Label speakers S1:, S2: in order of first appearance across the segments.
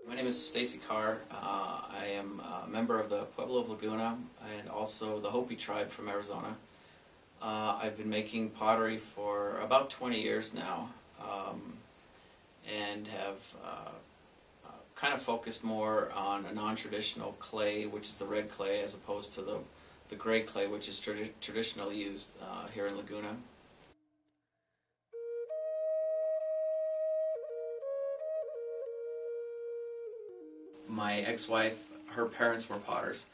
S1: My name is Stacey Carr. I am a member of the Pueblo of Laguna and also the Hopi tribe from Arizona. I've been making pottery for about 20 years now, and have kind of focused more on a non-traditional clay, which is the red clay, as opposed to the gray clay, which is traditionally used here in Laguna. My ex-wife, her parents were potters.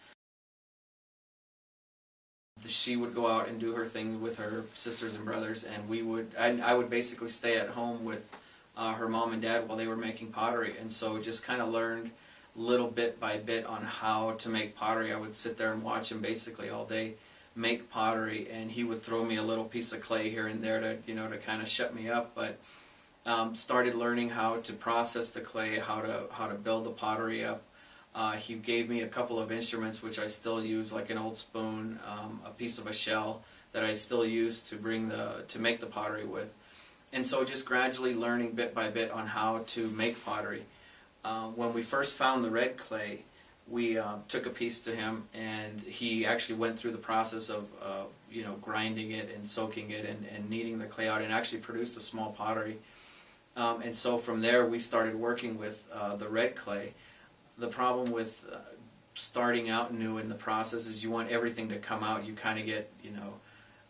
S1: She would go out and do her things with her sisters and brothers, and I would basically stay at home with her mom and dad while they were making pottery, and so just kind of learned little bit by bit on how to make pottery. I would sit there and watch him basically all day make pottery, and he would throw me a little piece of clay here and there to to kind of shut me up, but started learning how to process the clay, how to build the pottery up. He gave me a couple of instruments which I still use, like an old spoon, a piece of a shell that I still use to make the pottery with. And so just gradually learning bit by bit on how to make pottery. When we first found the red clay, we took a piece to him, and he actually went through the process of grinding it and soaking it and kneading the clay out, and actually produced a small pottery. And so from there we started working with the red clay. The problem with starting out new in the process is you want everything to come out. You kind of get,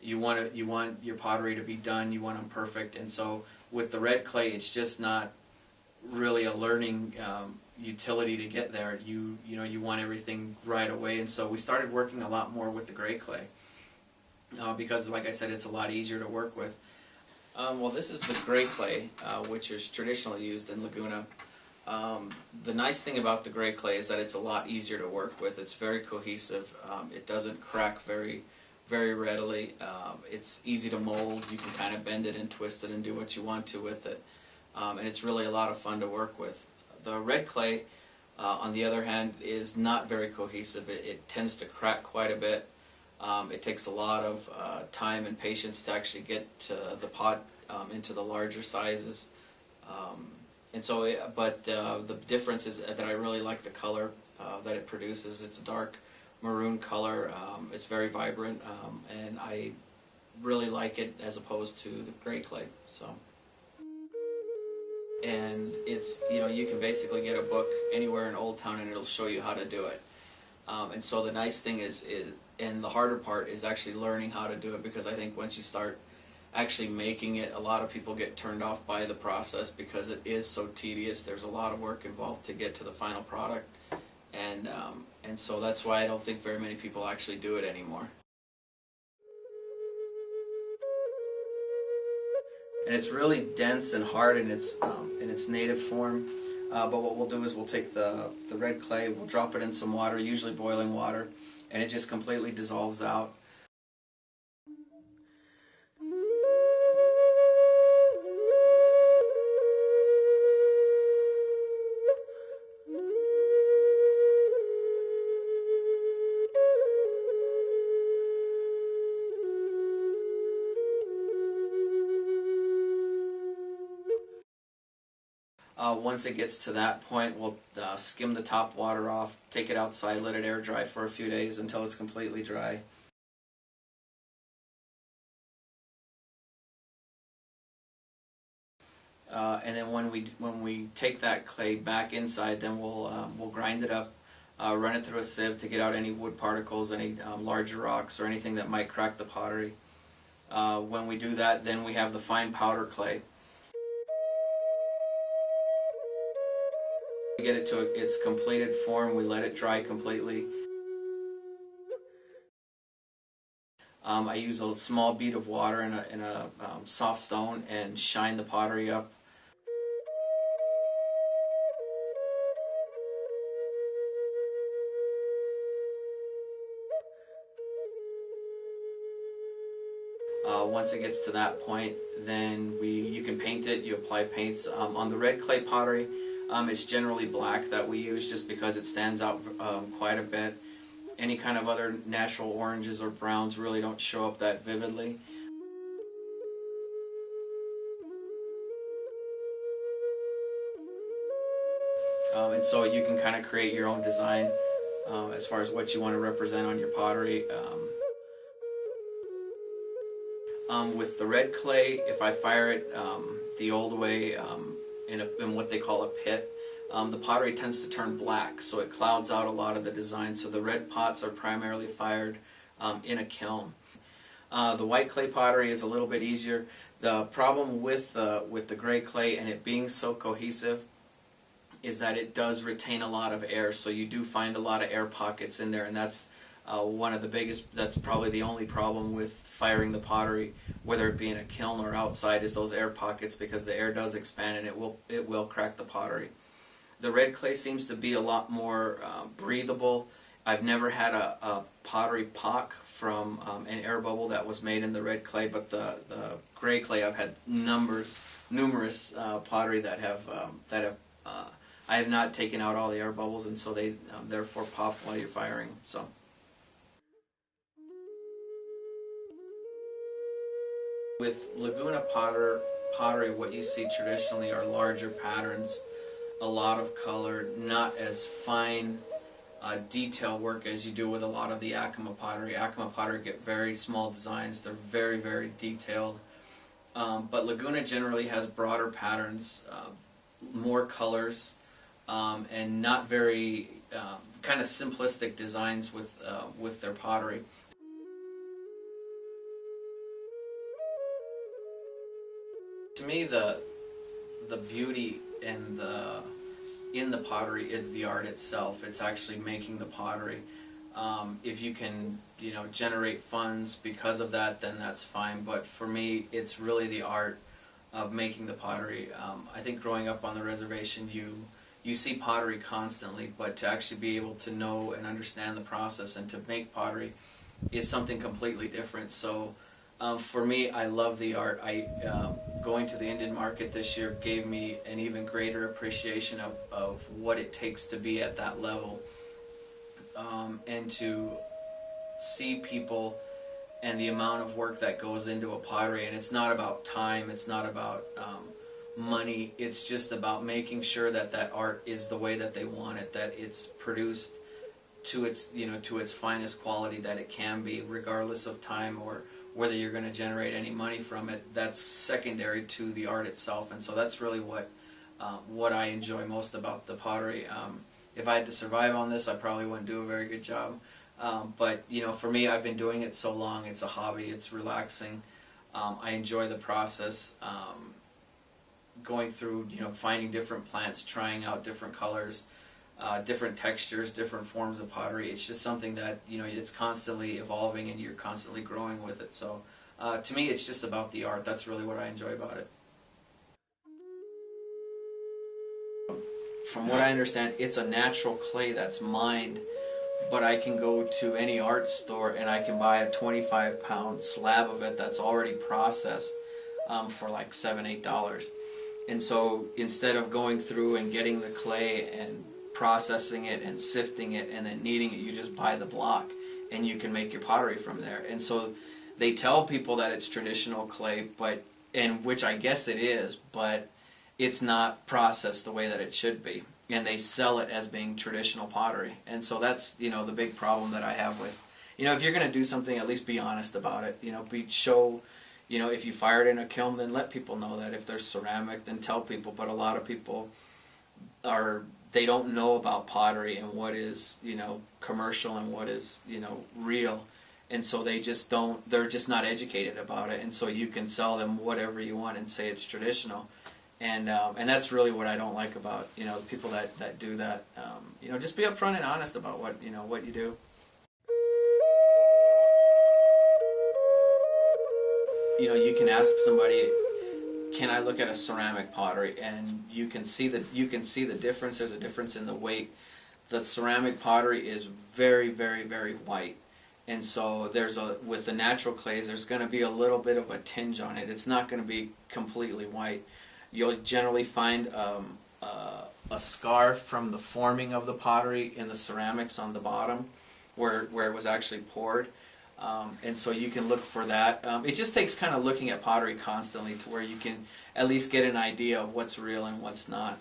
S1: you want your pottery to be done. You want them perfect. And so with the red clay, it's just not really a learning utility to get there. You want everything right away. And so we started working a lot more with the gray clay because, like I said, it's a lot easier to work with. Well, this is the gray clay, which is traditionally used in Laguna. The nice thing about the gray clay is that it's a lot easier to work with. It's very cohesive. It doesn't crack very readily. It's easy to mold. You can kind of bend it and twist it and do what you want to with it. And it's really a lot of fun to work with. The red clay, on the other hand, is not very cohesive. It tends to crack quite a bit. It takes a lot of time and patience to actually get the pot into the larger sizes. And so, but the difference is that I really like the color that it produces. It's a dark maroon color. It's very vibrant, and I really like it as opposed to the gray clay. So, and it's you can basically get a book anywhere in Old Town and it'll show you how to do it. And so the nice thing is, and the harder part is actually learning how to do it, because I think once you start actually making it, a lot of people get turned off by the process because it is so tedious. There's a lot of work involved to get to the final product, and so that's why I don't think very many people actually do it anymore. And it's really dense and hard in its native form. But what we'll do is we'll take the red clay, we'll drop it in some water, usually boiling water, and it just completely dissolves out. Once it gets to that point, we'll skim the top water off, take it outside, let it air dry for a few days until it's completely dry. And then when we take that clay back inside, then we'll grind it up, run it through a sieve to get out any wood particles, any larger rocks, or anything that might crack the pottery. When we do that, then we have the fine powder clay. We get it to its completed form, we let it dry completely. I use a small bead of water in a soft stone and shine the pottery up. Once it gets to that point, then you can paint it. You apply paints. On the red clay pottery, it's generally black that we use just because it stands out quite a bit. Any kind of other natural oranges or browns really don't show up that vividly. and so you can kind of create your own design as far as what you want to represent on your pottery. With the red clay, if I fire it the old way in what they call a pit, the pottery tends to turn black, so it clouds out a lot of the design. So the red pots are primarily fired in a kiln. The white clay pottery is a little bit easier. The problem with the gray clay and it being so cohesive is that it does retain a lot of air, so you do find a lot of air pockets in there, and that's one of the biggest, that's probably the only problem with firing the pottery, whether it be in a kiln or outside, is those air pockets, because the air does expand and it will crack the pottery. The red clay seems to be a lot more breathable. I've never had a pottery pock from an air bubble that was made in the red clay, but the gray clay, I've had numerous pottery that have I have not taken out all the air bubbles, and so they therefore pop while you're firing. So. With Laguna pottery, what you see traditionally are larger patterns, a lot of color, not as fine detail work as you do with a lot of the Yakima pottery. Yakima pottery get very small designs, they're very, very detailed. But Laguna generally has broader patterns, more colors, and not very kind of simplistic designs with their pottery. To me, the beauty and in the pottery is the art itself. It's actually making the pottery. If you can, generate funds because of that, then that's fine. But for me, it's really the art of making the pottery. I think growing up on the reservation, you see pottery constantly, but to actually be able to know and understand the process and to make pottery is something completely different. So. For me, I love the art. Going to the Indian market this year gave me an even greater appreciation of what it takes to be at that level, and to see people and the amount of work that goes into a pottery. And it's not about time, it's not about money, it's just about making sure that that art is the way that they want it, that it's produced to its, to its finest quality that it can be, regardless of time or whether you're going to generate any money from it. That's secondary to the art itself. And so that's really what I enjoy most about the pottery. If I had to survive on this, I probably wouldn't do a very good job. But for me, I've been doing it so long. It's a hobby. It's relaxing. I enjoy the process. Going through, finding different plants, trying out different colors, different textures, different forms of pottery. It's just something that, it's constantly evolving and you're constantly growing with it. So to me, it's just about the art. That's really what I enjoy about it. From what I understand, it's a natural clay that's mined, but I can go to any art store and I can buy a 25-pound slab of it that's already processed for like $7, $8. And so instead of going through and getting the clay and processing it and sifting it and then kneading it, you just buy the block and you can make your pottery from there. And so they tell people that it's traditional clay, and which I guess it is, but it's not processed the way that it should be, and they sell it as being traditional pottery. And so that's the big problem that I have with, if you're going to do something, at least be honest about it. Show, if you fire it in a kiln, then let people know that. If there's ceramic, then tell people. But a lot of people they don't know about pottery and what is, commercial and what is, real. And so they're just not educated about it. And so you can sell them whatever you want and say it's traditional. And that's really what I don't like about, the people that do that. Just be upfront and honest about what you do. You can ask somebody, can I look at a ceramic pottery? And you can see the difference. There's a difference in the weight. The ceramic pottery is very, very, very white, and so with the natural clays, there's going to be a little bit of a tinge on it. It's not going to be completely white. You'll generally find a scar from the forming of the pottery in the ceramics on the bottom, where it was actually poured. And so you can look for that. It just takes kind of looking at pottery constantly to where you can at least get an idea of what's real and what's not.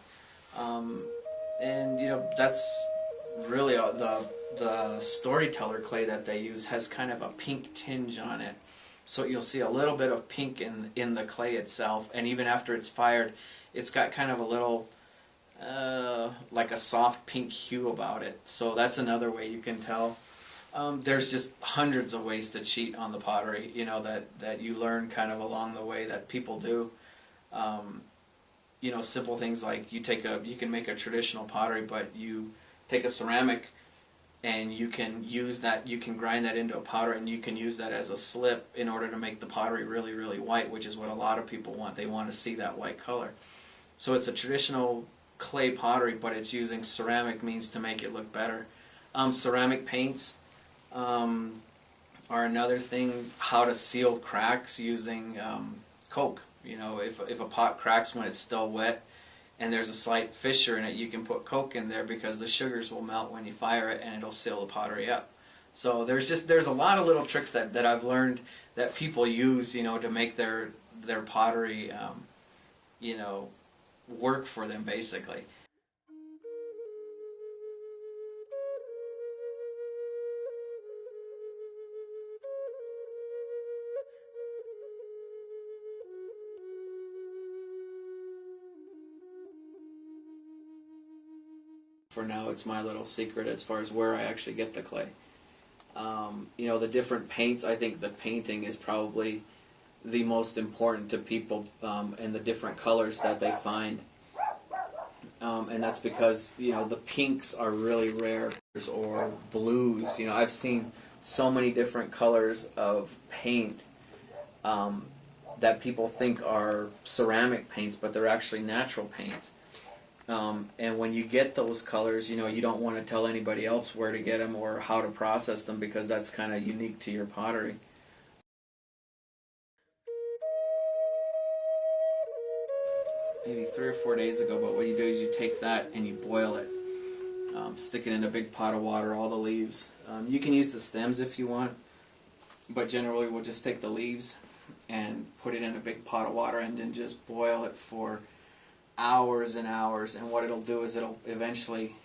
S1: And that's really the storyteller clay that they use has kind of a pink tinge on it. So you'll see a little bit of pink in the clay itself, and even after it's fired, it's got kind of a little like a soft pink hue about it. So that's another way you can tell. There's just hundreds of ways to cheat on the pottery, that you learn kind of along the way that people do. Simple things like you can make a traditional pottery, but you take a ceramic and you can grind that into a powder, and you can use that as a slip in order to make the pottery really, really white, which is what a lot of people want. They want to see that white color. So it's a traditional clay pottery, but it's using ceramic means to make it look better. Ceramic paints are another thing. How to seal cracks using Coke. If a pot cracks when it's still wet and there's a slight fissure in it, you can put Coke in there because the sugars will melt when you fire it and it'll seal the pottery up. So there's a lot of little tricks that I've learned that people use, to make their pottery, work for them basically. For now, it's my little secret as far as where I actually get the clay. The different paints, I think the painting is probably the most important to people, and the different colors that they find. And that's because, the pinks are really rare, or blues. I've seen so many different colors of paint that people think are ceramic paints, but they're actually natural paints. And when you get those colors, you don't want to tell anybody else where to get them or how to process them, because that's kind of unique to your pottery. Maybe 3 or 4 days ago, but what you do is you take that and you boil it. Stick it in a big pot of water, all the leaves. You can use the stems if you want, but generally we'll just take the leaves and put it in a big pot of water and then just boil it for hours and hours. And what it'll do is it'll eventually,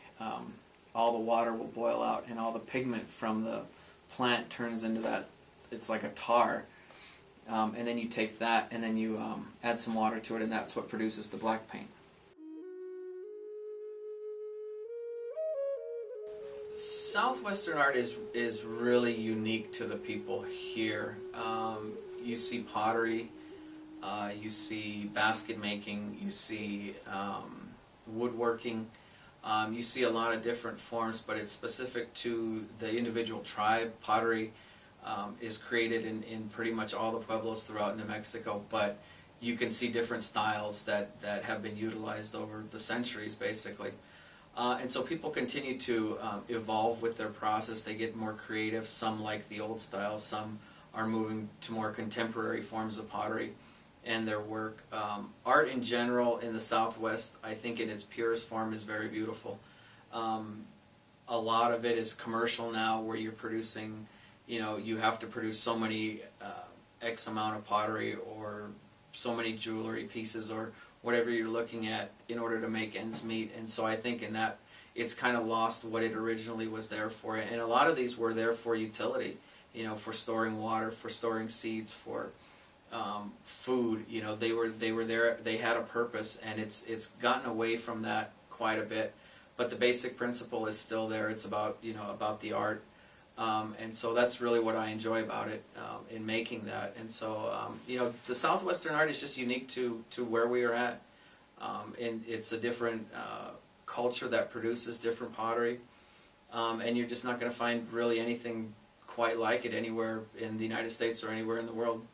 S1: all the water will boil out and all the pigment from the plant turns into that, it's like a tar. And then you take that and then you add some water to it, and that's what produces the black paint. Southwestern art is really unique to the people here. You see pottery, you see basket making, you see woodworking, you see a lot of different forms, but it's specific to the individual tribe. Pottery is created in pretty much all the pueblos throughout New Mexico, but you can see different styles that have been utilized over the centuries, basically. And so people continue to evolve with their process. They get more creative. Some like the old style. Some are moving to more contemporary forms of pottery and their work. Art in general in the Southwest, I think in its purest form, is very beautiful. A lot of it is commercial now, where you're producing, you have to produce so many X amount of pottery or so many jewelry pieces or whatever you're looking at in order to make ends meet. And so I think in that it's kind of lost what it originally was there for. And a lot of these were there for utility, for storing water, for storing seeds, for food. They were there. They had a purpose, and it's gotten away from that quite a bit. But the basic principle is still there. It's about about the art. And so that's really what I enjoy about it, in making that. And so, the Southwestern art is just unique to where we are at. And it's a different culture that produces different pottery. And you're just not going to find really anything quite like it anywhere in the United States or anywhere in the world.